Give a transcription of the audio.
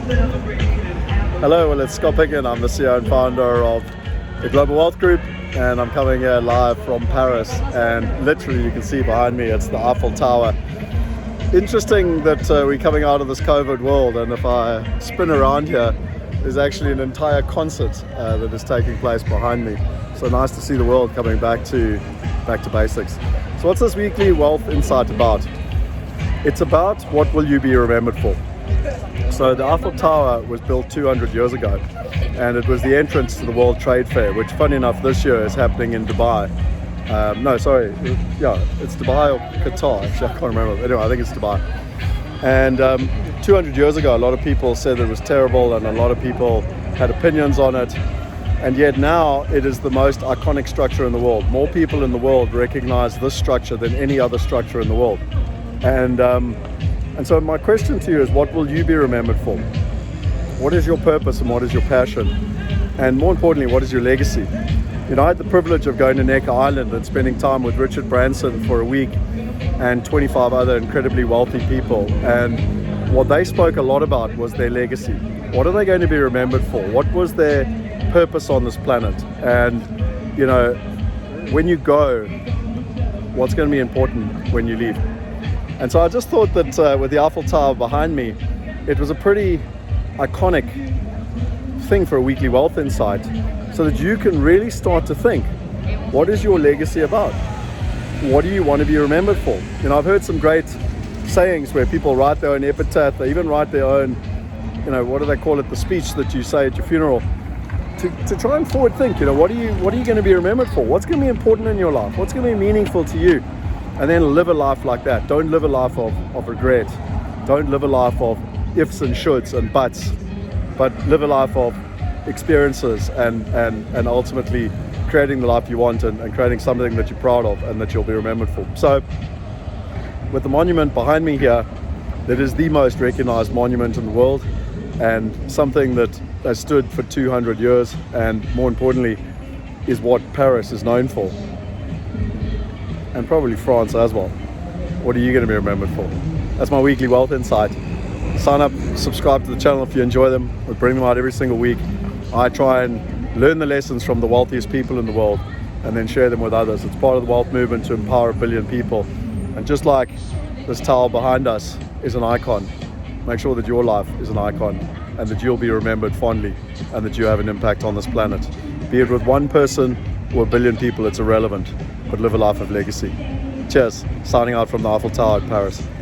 Hello, well, it's Scott Picken. I'm the CEO and founder of the Global Wealth Group, and I'm coming here live from Paris. And literally, you can see behind me, it's the Eiffel Tower. Interesting that we're coming out of this COVID world, and if I spin around here, there's actually an entire concert that is taking place behind me. So nice to see the world coming back to basics. So what's this weekly Wealth Insight about? It's about what will you be remembered for. So the Eiffel Tower was built 200 years ago, and it was the entrance to the World Trade Fair, which funny enough this year is happening in Dubai. It's Dubai or Qatar, actually I can't remember. Anyway, I think it's Dubai. And 200 years ago, a lot of people said it was terrible, and a lot of people had opinions on it. And yet now it is the most iconic structure in the world. More people in the world recognize this structure than any other structure in the world. And so my question to you is, what will you be remembered for? What is your purpose and what is your passion? And more importantly, what is your legacy? You know, I had the privilege of going to Necker Island and spending time with Richard Branson for a week and 25 other incredibly wealthy people. And what they spoke a lot about was their legacy. What are they going to be remembered for? What was their purpose on this planet? And, you know, when you go, what's going to be important when you leave? And so I just thought that with the Eiffel Tower behind me, it was a pretty iconic thing for a weekly Wealth Insight, so that you can really start to think, what is your legacy about? What do you want to be remembered for? You know, I've heard some great sayings where people write their own epitaph, they even write their own, you know, what do they call it, the speech that you say at your funeral, to try and forward think, you know, what are you going to be remembered for? What's going to be important in your life? What's going to be meaningful to you? And then live a life like that. Don't live a life of regret. Don't live a life of ifs and shoulds and buts, but live a life of experiences and ultimately creating the life you want and creating something that you're proud of and that you'll be remembered for. So with the monument behind me here, that is the most recognized monument in the world, and something that has stood for 200 years, and more importantly is what Paris is known for, and probably France as well. What are you going to be remembered for? That's my weekly Wealth Insight. Sign up, subscribe to the channel if you enjoy them. We bring them out every single week. I try and learn the lessons from the wealthiest people in the world and then share them with others. It's part of the wealth movement to empower 1 billion people. And just like this tower behind us is an icon, make sure that your life is an icon and that you'll be remembered fondly and that you have an impact on this planet. Be it with one person or 1 billion people, it's irrelevant, but live a life of legacy. Cheers. Signing out from the Eiffel Tower in Paris.